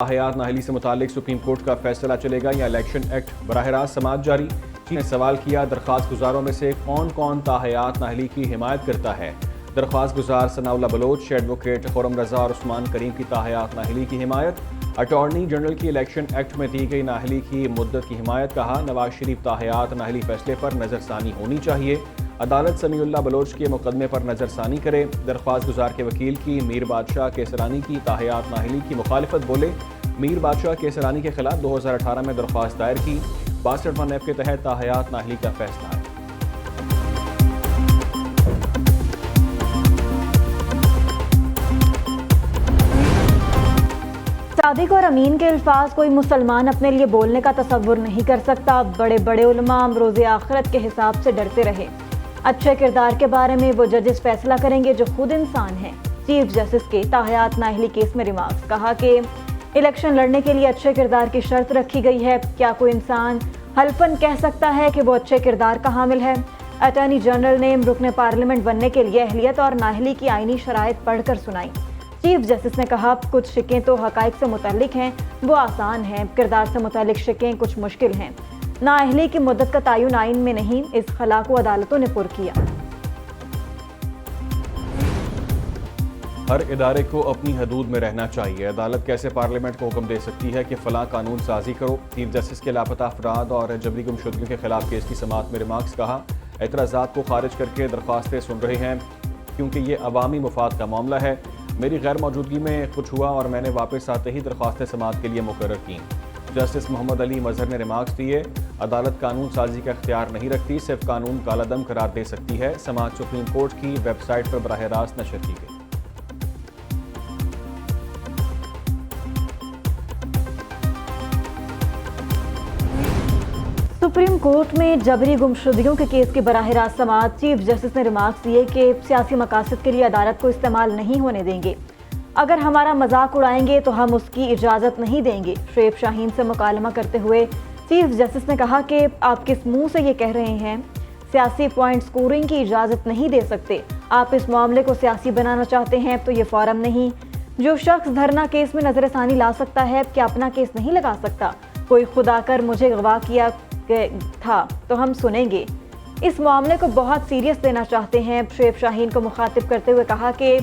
ताहयात नाहली से मुतालिक supreme court का फैसला चलेगा या इलेक्शन एक्ट? बराह रास्त समाअत जारी। ने सवाल किया, दरख्वास्त गुजारों में से कौन कौन ताहयात नाहली की हिमायत करता है? दरख्वास्त गुजार सनाउल्लाह बलोच, एडवोकेट खुर्रम रजा और उस्मान करीम की ताहयात नाहली की हिमायत। अटॉर्नी जनरल की इलेक्शन एक्ट में दी गई नाहली की मुद्दत की हिमायत। कहा, नवाज शरीफ ताहयात नाहली फैसले पर नजरसानी होनी चाहिए। अदालत समीउल्लाह बलोच के मुकदमे पर नजरसानी करे। दरख्वास्त गुजार के वकील की मीर बादशाह केसरानी की ताहयात नाहली की मुखालिफत। बोले, मीर बादशाह केसरानी के खिलाफ 2018 में दरख्वास्त दायर की। 62(1)F के तहत ताहयात नाहली का फैसला है। सादिक और अमीन के अल्फाज कोई मुसलमान अपने लिए बोलने का तसव्वुर नहीं कर सकता। बड़े बड़े उलमा रोज़े आखिरत के हिसाब से डरते रहे। अच्छे किरदार के बारे में वो जजेस फैसला करेंगे जो खुद इंसान हैं। चीफ जस्टिस के ताहयात नाहली केस में रिमार्क्स। कहा कि इलेक्शन लड़ने के लिए अच्छे किरदार की शर्त रखी गई है। क्या कोई इंसान हल्फन कह सकता है कि वो अच्छे किरदार का हामिल है? अटॉर्नी जनरल ने रुकने पार्लियामेंट बनने के लिए अहलियत और नाहली की आईनी शराइत पढ़कर सुनाई। चीफ जस्टिस ने कहा, कुछ शिकें तो हकाइक से मुतल्लिक हैं, वो आसान हैं, किरदार से मुतल्लिक शिकें कुछ मुश्किल हैं। नाअहली की मुद्दत का तयन आइन में नहीं, इस खला को अदालतों ने पुर किया। हर इदारे को अपनी हदूद में रहना चाहिए। अदालत कैसे पार्लियामेंट को हुक्म दे सकती है कि फलां कानून साजी करो? चीफ जस्टिस के लापता अफराद और जबरी गुमशुदगियों के खिलाफ केस की समाअत में रिमार्क्स। कहा, एतराज़ात को खारिज करके दरख्वास्तें सुन रहे हैं क्योंकि ये अवामी मुफाद का मामला है। मेरी गैर मौजूदगी में कुछ हुआ और मैंने वापस आते ही दरख्वास्तें समाअत के लिए मुकर्रर की। जस्टिस मोहम्मद अली मजहर ने रिमार्क्स दिए, अदालत कानून साजी का इख्तियार नहीं रखती, सिर्फ कानून कालादम करार दे सकती है। समाअत सुप्रीम कोर्ट की वेबसाइट पर बराह रास्त नशर की गई। सुप्रीम कोर्ट में जबरी गुमशुदगियों के केस की बराह रास्त समाअत। चीफ जस्टिस ने रिमार्क्स दिए कि सियासी मकासद के लिए अदालत को इस्तेमाल नहीं होने देंगे। अगर हमारा मजाक उड़ाएंगे तो हम उसकी इजाज़त नहीं देंगे। शुएब शाहीन से मुकालमा करते हुए चीफ जस्टिस ने कहा कि आप किस मुंह से ये कह रहे हैं? सियासी पॉइंट स्कोरिंग की इजाज़त नहीं दे सकते। आप इस मामले को सियासी बनाना चाहते हैं तो ये फॉरम नहीं। जो शख्स धरना केस में नजरसानी ला सकता है, क्या अपना केस नहीं लगा सकता? कोई खुदा कर मुझे गवाह किया था तो हम सुनेंगे। इस मामले को बहुत सीरियस लेना चाहते हैं। शुएब शाहीन को मुखातिब करते हुए कहा कि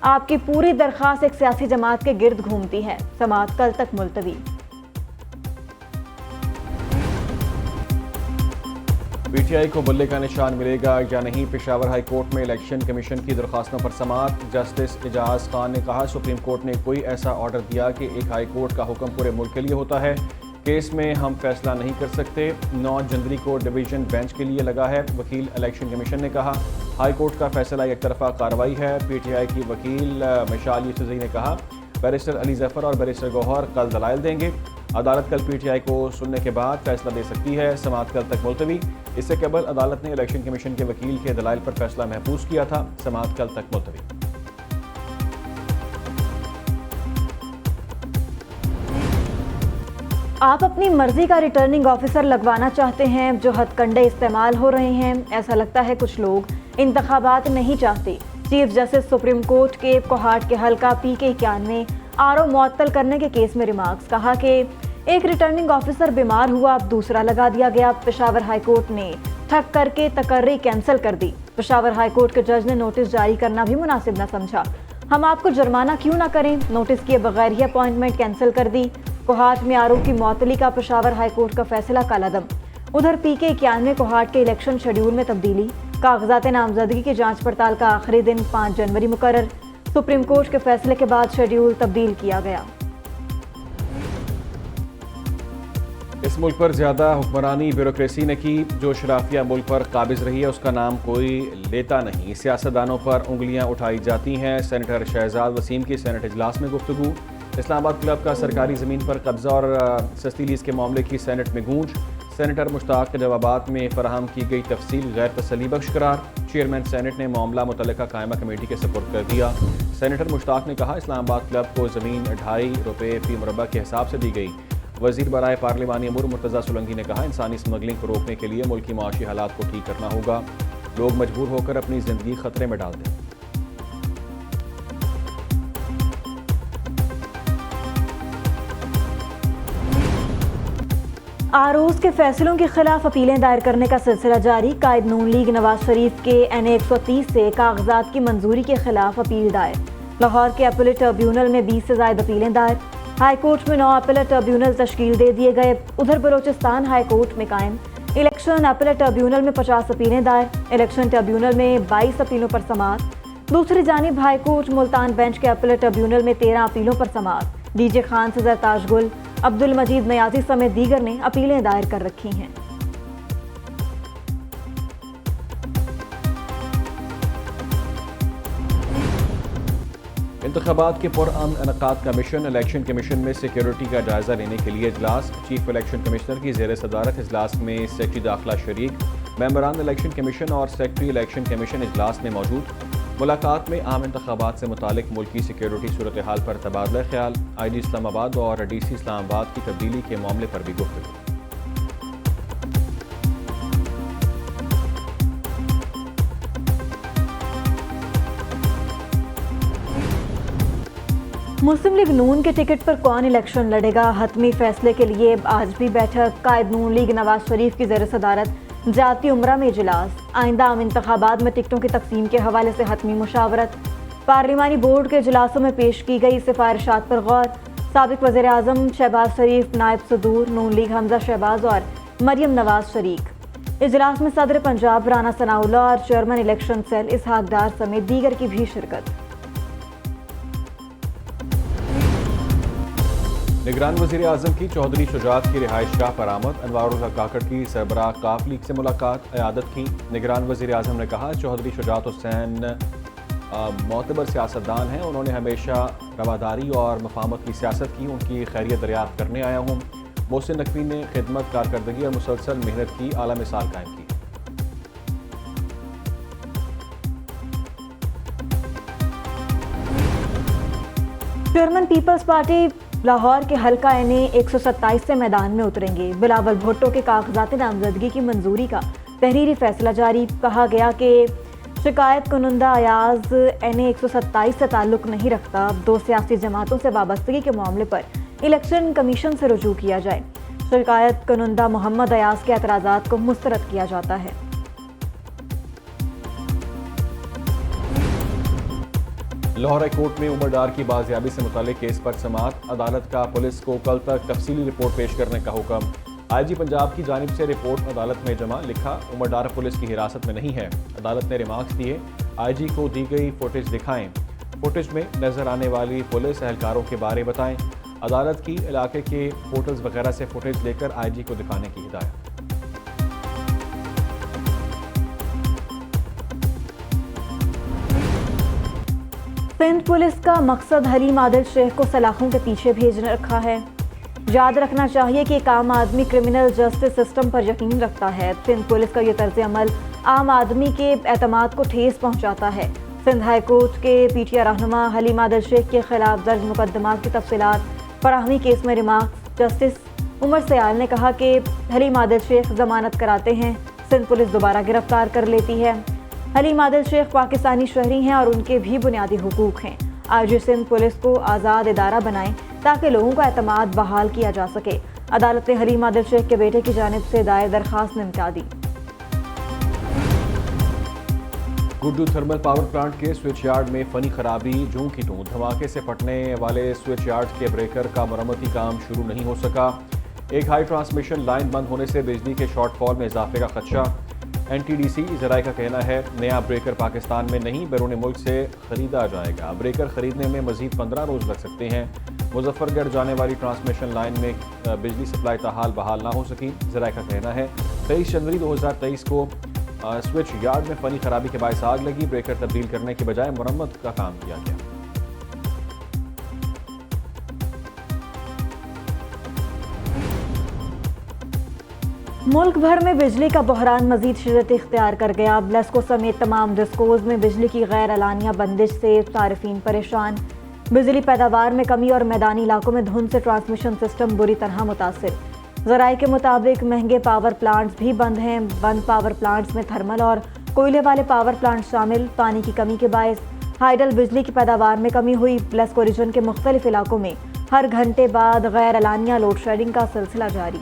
आपकी पूरी दरख्वास्त एक सियासी जमात के गिर्द घूमती है। समाअत कल तक मुलतवी। पीटीआई को बल्ले का निशान मिलेगा या नहीं? पेशावर हाई कोर्ट में इलेक्शन कमीशन की दरख्वास्तों पर समाअत। जस्टिस एजाज खान ने कहा, सुप्रीम कोर्ट ने कोई ऐसा ऑर्डर दिया कि एक हाई कोर्ट का हुक्म पूरे मुल्क के लिए होता है। केस में हम फैसला नहीं कर सकते। 9 जनवरी को डिवीजन बेंच के लिए लगा है। वकील इलेक्शन कमीशन ने कहा, हाई कोर्ट का फैसला एक तरफा कार्रवाई है। पीटीआई की वकील मिशाल यूसुफजई ने कहा, बैरिस्टर अली जफर और बैरिस्टर गौहर कल दलाइल देंगे। अदालत कल पीटीआई को सुनने के बाद फैसला दे सकती है। समाअत कल तक मुलतवी। इससे कबल अदालत ने इलेक्शन कमीशन के वकील के दलाइल पर फैसला महफूज किया था। समाअत कल तक मुलतवी। आप अपनी मर्जी का रिटर्निंग ऑफिसर लगवाना चाहते हैं? जो हथकंडे इस्तेमाल हो रहे हैं, ऐसा लगता है कुछ लोग इंतखाबात नहीं चाहते। चीफ जस्टिस सुप्रीम कोर्ट के कोहाट के हल्का PK91 RO मुअत्तल करने के केस में रिमार्क्स। कहा कि एक रिटर्निंग ऑफिसर बीमार हुआ, अब दूसरा लगा दिया गया। पेशावर हाई कोर्ट ने ठग करके तकर्री कैंसिल कर दी। पेशावर हाई कोर्ट के जज ने नोटिस जारी करना भी मुनासिब न समझा। हम आपको जुर्माना क्यों ना करें? नोटिस किए बगैर ही अपॉइंटमेंट कैंसिल कर दी। कोहाट में RO की मुअत्तली का पेशावर हाई कोर्ट का फैसला कालादम। उधर PK91 कोहाट के इलेक्शन शेड्यूल में तब्दीली। कागजात नामजदगी की जांच पड़ताल का आखिरी दिन 5 जनवरी मुकर्रर। सुप्रीम कोर्ट के फैसले के बाद शेड्यूल तब्दील किया गया। इस मुल्क पर ज्यादा हुक्मरानी ब्यूरोक्रेसी ने की। जो शराफिया मुल्क पर काबिज रही है उसका नाम कोई लेता नहीं। सियासतदानों पर उंगलियां उठाई जाती हैं। सेनेटर शहजाद वसीम की सेनेट इजलास में गुफ्तगू। इस्लामाबाद क्लब का सरकारी ज़मीन पर कब्जा और सस्ती लीज के मामले की सेनेट में गूंज। सेनेटर मुश्ताक के जवाबात में फराहम की गई तफसील गैर तसल्ली बख्श करार। चेयरमैन सेनेट ने मामला मुतल्लिका कायमा कमेटी के सपुर्द कर दिया। सेनेटर मुश्ताक ने कहा, इस्लामाबाद क्लब को ज़मीन 2.5 रुपये फी मुरबा के हिसाब से दी गई। वज़ीर बराए पार्लिमानी अमूर मुर्तज़ा सोलंकी ने कहा, इंसानी स्मगलिंग को रोकने के लिए मुल्क की माशी हालात को ठीक करना होगा। लोग मजबूर होकर अपनी ज़िंदगी खतरे में डाल दें। आरोज के फैसलों के खिलाफ अपीलें दायर करने का सिलसिला जारी। कायद नून लीग नवाज शरीफ के NA 130 से कागजात की मंजूरी के खिलाफ अपील दायर। लाहौर के अपीलेट ट्रिब्यूनल में 20 से ज्यादा अपीलें दायर। हाई कोर्ट में 9 अपीलेट ट्रिब्यूनल तश्कील दे दिए गए। उधर बलोचिस्तान हाई कोर्ट में कायम इलेक्शन अपीलेट ट्रिब्यूनल में 50 अपीलें दायर। इलेक्शन ट्रिब्यूनल में 22 अपीलों पर समाअत। दूसरी जानिब हाई कोर्ट मुल्तान बेंच के अपीलेट ट्रिब्यूनल में 13 अपीलों पर समाअत। DJ खान से जरताज गुल, अब्दुल मजीद नयाजी समेत दीगर ने अपीलें दायर कर रखी हैं। इंतखाबात के पुरअमन इनेकाद का मिशन इलेक्शन कमीशन में सिक्योरिटी का जायजा लेने के लिए इजलास। चीफ इलेक्शन कमिश्नर की ज़ेर सदारत इजलास में सेक्रेटरी दाखिला शरीक। मेंबरान इलेक्शन कमीशन और सेक्रेटरी इलेक्शन कमीशन इजलास में मौजूद। मुलाकात में आम इंतखाबात से मुतालिक मुल्की सिक्योरिटी सूरत हाल पर तबादला ख्याल। IG इस्लामाबाद और DC इस्लामाबाद की तब्दीली के मामले पर भी गुफ्तगू। मुस्लिम लीग नून के टिकट पर कौन इलेक्शन लड़ेगा, हतमी फैसले के लिए आज भी बैठक। कायद नून लीग नवाज शरीफ की ज़ेर सदारत जाती उम्रा में इजलास। आइंदा आम इंतखाबात में टिकटों की तकसीम के हवाले से हतमी मुशावरत। पार्लिमानी बोर्ड के इजलासों में पेश की गई सिफारिशात पर गौर। साबिक वज़ीर आज़म शहबाज शरीफ, नायब सदूर नून लीग हमजा शहबाज और मरियम नवाज शरीक। इजलास में सदर पंजाब राना सनाउल्लाह और चेयरमैन इलेक्शन सेल इसहाक डार समेत दीगर की भी शिरकत। निगरान वज़ीर आज़म की चौधरी शुजात की रिहाइशगाह पर आमद। अनवारुल हक काकड़ की सरबराह काफ लीग से मुलाकात, क़यादत की। निगरान वज़ीर आज़म ने कहा चौधरी शुजात हुसैन मोतबर सियासतदान हैं। उन्होंने हमेशा रवादारी और मफाहमत की सियासत की। उनकी खैरियत दरियाफ्त करने आया हूँ। मोहसिन नकवी ने खिदमत, कारकर्दगी और मुसलसल मेहनत की आला मिसाल कायम की। चेयरमैन पीपल्स पार्टी लाहौर के हल्का NA 127 से मैदान में उतरेंगे। बिलावल भुट्टो के कागजात नामजदगी की मंजूरी का तहरीरी फैसला जारी। कहा गया कि शिकायत कुनंदा अयाज NA 127 से ताल्लुक नहीं रखता। 2 सियासी जमातों से वाबस्तगी के मामले पर इलेक्शन कमीशन से रुजू किया जाए। शिकायत कुनंदा मोहम्मद अयाज के एतराज़ात को मुस्तरद किया जाता है। लाहौर हाई कोर्ट में उमर डार की बाजियाबी से मुतालिक केस पर समाअत। अदालत का पुलिस को कल तक तफसीली रिपोर्ट पेश करने का हुक्म। IG पंजाब की जानिब से रिपोर्ट अदालत में जमा। लिखा उमर डार पुलिस की हिरासत में नहीं है। अदालत ने रिमार्क्स दिए IG को दी गई फुटेज दिखाएं। फुटेज में नजर आने वाली पुलिस एहलकारों के बारे बताएं। अदालत की इलाके के होटल्स वगैरह से फुटेज लेकर IG को दिखाने की हिदायत। सिंध पुलिस का मकसद हलीम आदिल शेख को सलाखों के पीछे भेज रखा है। याद रखना चाहिए कि एक आम आदमी क्रिमिनल जस्टिस सिस्टम पर यकीन रखता है। सिंध पुलिस का यह तर्ज अमल आम आदमी के एतमाद को ठेस पहुंचाता है। सिंध हाई कोर्ट के PTI रहनुमा हलीम आदिल शेख के खिलाफ दर्ज मुकदमात की तफसीलात फराहमी केस में रिमार्क जस्टिस उमर सयाल ने कहा कि हलीम आदिल शेख जमानत कराते हैं, सिंध पुलिस दोबारा गिरफ्तार कर लेती है। हलीम आदिल शेख पाकिस्तानी शहरी हैं और उनके भी बुनियादी हुकूक हैं। IG सिंध पुलिस को आज़ाद इदारा बनाएं ताकि लोगों का एतमाद बहाल किया जा सके। अदालत ने हलीम आदिल शेख के बेटे की जानिब से दायर दरख्वास्त निपटा दी। गुड्डू थर्मल पावर प्लांट के स्विच यार्ड में फनी खराबी जूं की तूं। धमाके से फटने वाले स्विच यार्ड के ब्रेकर का मरम्मती काम शुरू नहीं हो सका। एक हाई ट्रांसमिशन लाइन बंद होने से बिजली के शॉर्टफॉल में इजाफे का खदशा। NTDC ज़राए का कहना है नया ब्रेकर पाकिस्तान में नहीं बैरून मुल्क से ख़रीदा जाएगा। ब्रेकर ख़रीदने में मज़ीद 15 रोज़ लग सकते हैं। मुजफ्फरगढ़ जाने वाली ट्रांसमिशन लाइन में बिजली सप्लाई ताहाल बहाल ना हो सकी। ज़राए का कहना है 23 जनवरी 2023 को स्विच यार्ड में फनी खराबी के बायस आग लगी। ब्रेकर तब्दील करने के बजाय मरम्मत का काम किया गया। मुल्क भर में बिजली का बहरान मजीद शिदत इख्तियार कर गया। ब्लेस्को समेत तमाम डिस्कोज में बिजली की गैर एलानिया बंदिश से सारिफीन परेशान। बिजली पैदावार में कमी और मैदानी इलाकों में धुंध से ट्रांसमिशन सिस्टम बुरी तरह मुतासिर। ज़राए के मुताबिक महंगे पावर प्लांट्स भी बंद हैं। बंद पावर प्लांट्स में थर्मल और कोयले वाले पावर प्लांट शामिल। पानी की कमी के बायस हाइडल बिजली की पैदावार में कमी हुई। ब्लेस्को रीजन के मुख्तलिफ इलाकों में हर घंटे बाद गैर एलानिया लोड शेडिंग का सिलसिला जारी।